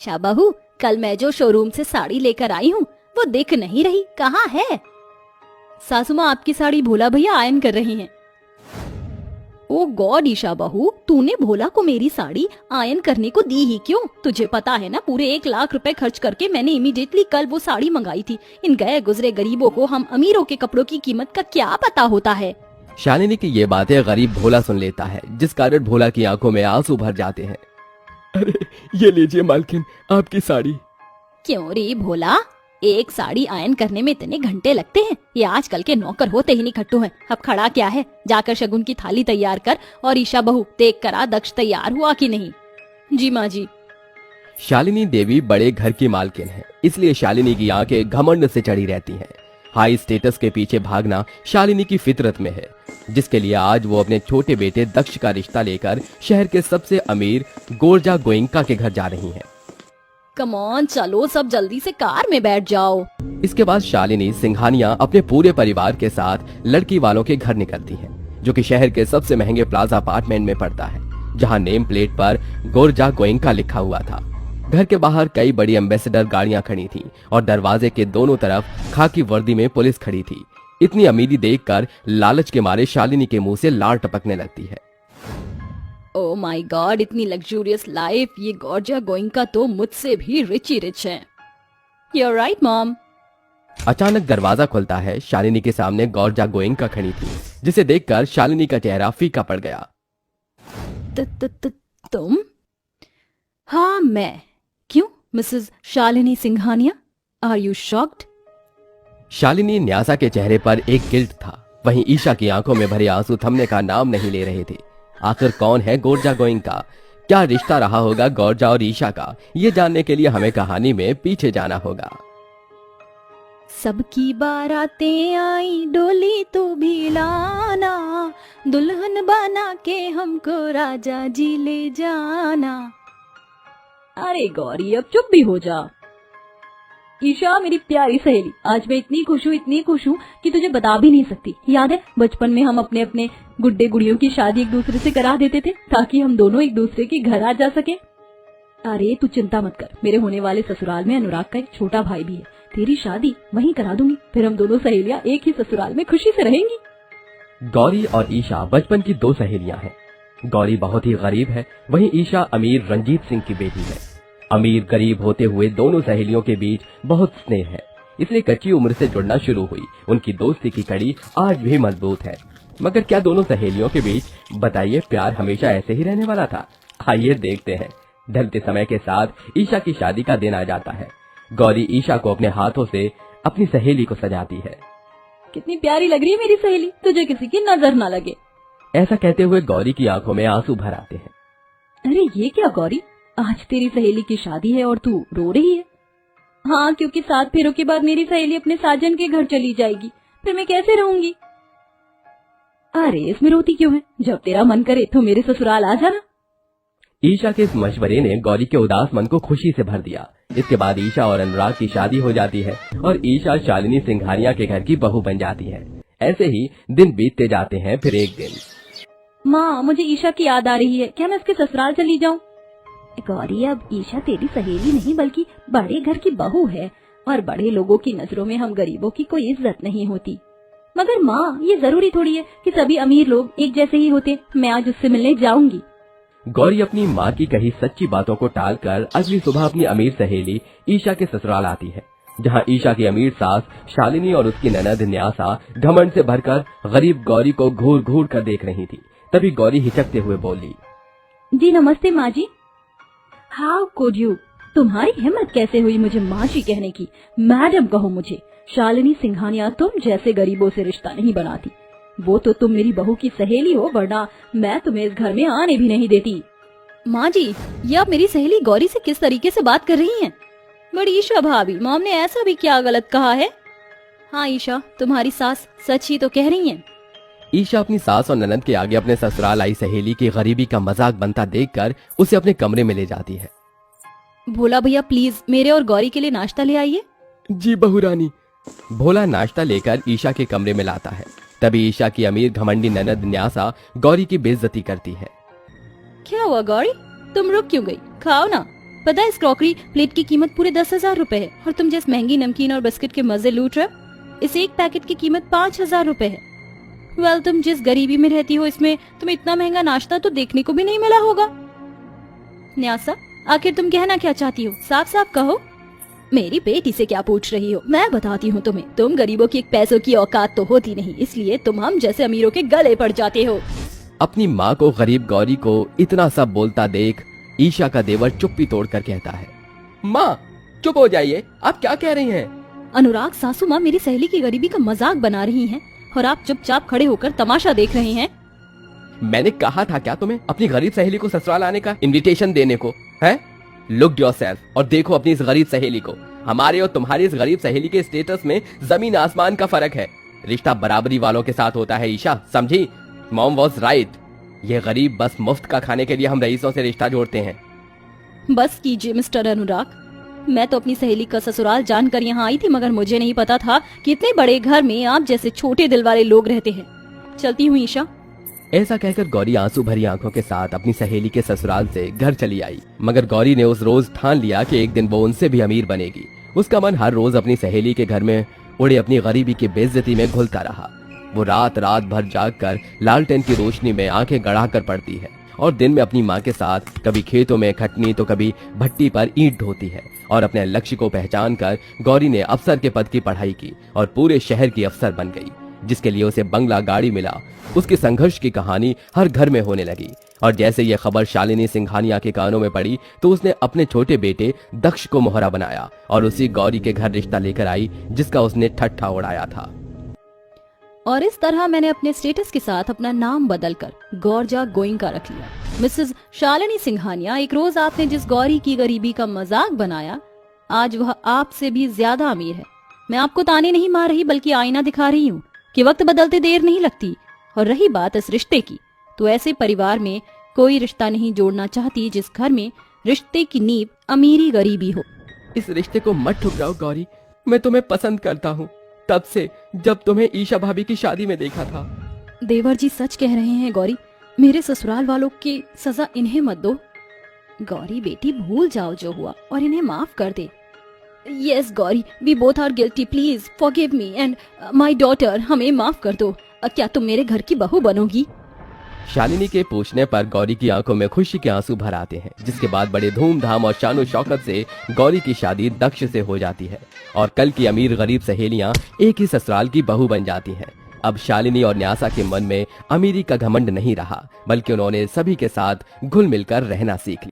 ईशा बहू, कल मैं जो शोरूम से साड़ी लेकर आई हूँ वो दिख नहीं रही, कहाँ है? सासू माँ, आपकी साड़ी भोला भैया आयन कर रही हैं। ओ गॉड ईशा बहू, तूने भोला को मेरी साड़ी आयन करने को दी ही क्यों? तुझे पता है ना, पूरे 1 लाख रुपए खर्च करके मैंने इमीडिएटली कल वो साड़ी मंगाई थी। इन गए गुजरे गरीबों को हम अमीरों के कपड़ों की कीमत का क्या पता होता है? शालिनी की ये बातें गरीब भोला सुन लेता है, जिस कारण भोला की आंखों में आंसू भर जाते हैं। अरे ये लीजिए मालकिन, आपकी साड़ी। क्यों रे भोला, एक साड़ी आयन करने में इतने घंटे लगते हैं? ये आजकल के नौकर होते ही नहीं खट्टू हैं। अब खड़ा क्या है, जाकर शगुन की थाली तैयार कर। और ईशा बहू, देख कर आ दक्ष तैयार हुआ कि नहीं। जी माँ जी। शालिनी देवी बड़े घर की मालकिन है, इसलिए शालिनी की आंखें घमंड से चढ़ी रहती हैं। हाई स्टेटस के पीछे भागना शालिनी की फितरत में है, जिसके लिए आज वो अपने छोटे बेटे दक्ष का रिश्ता लेकर शहर के सबसे अमीर गोरजा गोइंका के घर जा रही हैं। कम ऑन, चलो सब जल्दी से कार में बैठ जाओ। इसके बाद शालिनी सिंघानिया अपने पूरे परिवार के साथ लड़की वालों के घर निकलती है, जो कि शहर के सबसे महंगे प्लाजा अपार्टमेंट में पड़ता है, जहां नेम प्लेट पर गोरजा गोइंका लिखा हुआ था। घर के बाहर कई बड़ी एम्बेसडर गाड़ियां खड़ी थी और दरवाजे के दोनों तरफ खाकी वर्दी में पुलिस खड़ी थी। इतनी अमीरी देखकर लालच के मारे शालिनी के मुंह से लार टपकने लगती है। ओह माय गॉड, इतनी लग्जूरियस लाइफ, ये गोरजा गोइंका तो मुझसे भी रिच ही रिच है। You're right, mom. अचानक दरवाजा खुलता है। शालिनी के सामने गोरजा गोइंका खड़ी थी, जिसे देखकर शालिनी का चेहरा फीका पड़ गया। तुम? हाँ मैं। क्यों Mrs Shalini Singhania, are you shocked? Shalini Nyasa के चेहरे पर एक गिल्ट था, वहीं ईशा की आंखों में भरे आंसू थमने का नाम नहीं ले रहे थे। आखिर कौन है गोरजा गोइंका? क्या रिश्ता रहा होगा गोरजा और ईशा का? ये जानने के लिए हमें कहानी में पीछे जाना होगा। सबकी बारातें आई, डोली तो भी लाना, दुल्हन बना के हमको राजा जी ले जाना। अरे गौरी, अब चुप भी हो जा। ईशा मेरी प्यारी सहेली, आज मैं इतनी खुश हूँ कि तुझे बता भी नहीं सकती। याद है बचपन में हम अपने अपने गुड्डे गुड़ियों की शादी एक दूसरे से करा देते थे, ताकि हम दोनों एक दूसरे के घर आ जा सके। अरे तू चिंता मत कर, मेरे होने वाले ससुराल में अनुराग का एक छोटा भाई भी है। तेरी शादी वहीं करा दूंगी, फिर हम दोनों सहेलियां एक ही ससुराल में खुशी से रहेंगी। गौरी और ईशा बचपन की 2 सहेलियां हैं। गौरी बहुत ही गरीब है, वहीं ईशा अमीर रंजीत सिंह की बेटी है। अमीर गरीब होते हुए दोनों सहेलियों के बीच बहुत स्नेह है, इसलिए कच्ची उम्र से जुड़ना शुरू हुई। उनकी दोस्ती की कड़ी आज भी मजबूत है। मगर क्या दोनों सहेलियों के बीच, बताइए, प्यार हमेशा ऐसे ही रहने वाला था? आइए देखते हैं। ढलते समय के साथ ईशा की शादी का दिन आ जाता है। गौरी ईशा को अपने हाथों से अपनी सहेली को सजाती है। कितनी प्यारी लग रही है मेरी सहेली, तुझे किसी की नजर ना लगे। ऐसा कहते हुए गौरी की आंखों में आंसू भर आते हैं। अरे ये क्या गौरी, आज तेरी सहेली की शादी है और तू रो रही है? हाँ, क्योंकि 7 फेरों के बाद मेरी सहेली अपने साजन के घर चली जाएगी, फिर मैं कैसे रहूंगी? अरे इसमें रोती क्यों है? जब तेरा मन करे तो मेरे ससुराल आ जाना। ईशा के इस मशवरे ने गौरी के उदास मन को खुशी से भर दिया। इसके बाद ईशा और अनुराग की शादी हो जाती है और ईशा शालिनी सिंघानिया के घर की बहू बन जाती है। ऐसे ही दिन बीतते जाते हैं। फिर एक दिन, माँ मुझे ईशा की याद आ रही है, क्या मैं उसके ससुराल चली जाऊँ? गौरी, अब ईशा तेरी सहेली नहीं बल्कि बड़े घर की बहू है, और बड़े लोगों की नजरों में हम गरीबों की कोई इज्जत नहीं होती। मगर माँ, ये जरूरी थोड़ी है कि सभी अमीर लोग एक जैसे ही होते। मैं आज उससे मिलने जाऊंगी। गौरी अपनी माँ की कही सच्ची बातों को टालकर अगली सुबह अपनी अमीर सहेली ईशा के ससुराल आती है, जहाँ ईशा की अमीर सास शालिनी और उसकी ननद न्यासा घमंड से भरकर गरीब गौरी को घूर घूर कर देख रही थी। तभी गौरी हिचकते हुए बोली, जी नमस्ते माँ जी। हाउ कुड यू, तुम्हारी हिम्मत कैसे हुई मुझे माँ जी कहने की? मैडम कहो मुझे। शालिनी सिंघानिया तुम जैसे गरीबों से रिश्ता नहीं बनाती। वो तो तुम मेरी बहू की सहेली हो, वरना मैं तुम्हें इस घर में आने भी नहीं देती। माँ जी, ये आप मेरी सहेली गौरी से किस तरीके से बात कर रही हैं? बड़ी ईशा भाभी, मॉम ने ऐसा भी क्या गलत कहा है? हाँ ईशा, तुम्हारी सास सच ही तो कह रही हैं। ईशा अपनी सास और ननद के आगे अपने ससुराल आई सहेली की गरीबी का मजाक बनता देखकर उसे अपने कमरे में ले जाती है। भोला भैया प्लीज मेरे और गौरी के लिए नाश्ता ले आइए। जी बहू रानी। भोला नाश्ता लेकर ईशा के कमरे में लाता है। तभी ईशा की अमीर घमंडी ननद न्यासा गौरी की बेइज्जती करती है। क्या हुआ गौरी, तुम रुक क्यों गई? खाओ ना। पता है इस क्रॉकरी प्लेट की कीमत पूरे 10,000 रुपए है और तुम जिस महंगी नमकीन और बिस्किट के मजे लूट रहे हो, इस एक पैकेट की कीमत 5,000 रुपए है। वेल, तुम जिस गरीबी में रहती हो इसमें तुम्हें इतना महंगा नाश्ता तो देखने को भी नहीं मिला होगा। न्यासा, आखिर तुम कहना क्या चाहती हो? साफ साफ कहो। मेरी बेटी से क्या पूछ रही हो? मैं बताती हूँ तुम्हें, तुम गरीबों की एक पैसों की औकात तो होती नहीं, इसलिए तुम हम जैसे अमीरों के गले पड़ जाते हो। अपनी माँ को गरीब गौरी को इतना सब बोलता देख ईशा का देवर चुप्पी तोड़कर कहता है, माँ चुप हो जाइए, आप क्या कह रही हैं? अनुराग, सासू माँ मेरी सहेली की गरीबी का मजाक बना रही हैं और आप चुपचाप खड़े होकर तमाशा देख रहे हैं। मैंने कहा था क्या तुम्हें अपनी गरीब सहेली को ससुराल आने का इनविटेशन देने को? है, लुक योरसेल्फ और देखो अपनी इस गरीब सहेली को। हमारे और तुम्हारी इस गरीब सहेली के स्टेटस में जमीन आसमान का फर्क है। रिश्ता बराबरी वालों के साथ होता है ईशा, समझी? Mom was right. ये गरीब बस मुफ्त का खाने के लिए हम रईसों से रिश्ता जोड़ते हैं। बस कीजिए मिस्टर अनुराग, मैं तो अपनी सहेली का ससुराल जानकर यहाँ आई थी, मगर मुझे नहीं पता था कि इतने बड़े घर में आप जैसे छोटे दिल वाले लोग रहते हैं। चलती हूँ ईशा। ऐसा कहकर गौरी आंसू भरी आंखों के साथ अपनी सहेली के ससुराल से घर चली आई। मगर गौरी ने उस रोज ठान लिया कि एक दिन वो उनसे भी अमीर बनेगी। उसका मन हर रोज अपनी सहेली के घर में उड़े अपनी गरीबी की बेइज्जती में घुलता रहा। वो रात रात भर जागकर लालटेन की रोशनी में आंखें गड़ा कर पड़ती है और दिन में अपनी माँ के साथ कभी खेतों में खटनी तो कभी भट्टी पर ईंट ढोती है। और अपने लक्ष्य को पहचान कर गौरी ने अफसर के पद की पढ़ाई की और पूरे शहर की अफसर बन गई, जिसके लिए उसे बंगला गाड़ी मिला। उसके संघर्ष की कहानी हर घर में होने लगी और जैसे यह खबर शालिनी सिंघानिया के कानों में पड़ी तो उसने अपने छोटे बेटे दक्ष को मोहरा बनाया और उसी गौरी के घर रिश्ता लेकर आई जिसका उसने ठट्ठा उड़ाया था। और इस तरह मैंने अपने स्टेटस के साथ अपना नाम बदलकर गौरजा गोइंका रख लिया। मिसेस शालिनी सिंघानिया, एक रोज आपने जिस गौरी की गरीबी का मजाक बनाया, आज वह आपसे भी ज्यादा अमीर है। मैं आपको ताने नहीं मार रही बल्कि आईना दिखा रही हूँ कि वक्त बदलते देर नहीं लगती। और रही बात इस रिश्ते की, तो ऐसे परिवार में कोई रिश्ता नहीं जोड़ना चाहती जिस घर में रिश्ते की नींव अमीरी गरीबी हो। इस रिश्ते को मत ठुकराओ गौरी, मैं तुम्हें पसंद करता हूँ तब से जब तुम्हें ईशा भाभी की शादी में देखा था। देवर जी सच कह रहे हैं गौरी, मेरे ससुराल वालों की सजा इन्हें मत दो। गौरी बेटी, भूल जाओ जो हुआ और इन्हें माफ कर दे। Yes Gauri, we both are guilty, please forgive me and my daughter, हमें माफ कर दो। क्या तुम मेरे घर की बहू बनोगी? शालिनी के पूछने पर गौरी की आंखों में खुशी के आंसू भर आते हैं, जिसके बाद बड़े धूमधाम और शानो शौकत से गौरी की शादी दक्ष से हो जाती है और कल की अमीर गरीब सहेलियां एक ही ससुराल की बहू बन जाती हैं। अब शालिनी और न्यासा के मन में अमीरी का घमंड नहीं रहा, बल्कि उन्होंने सभी के साथ घुल मिलकर रहना सीख लिया।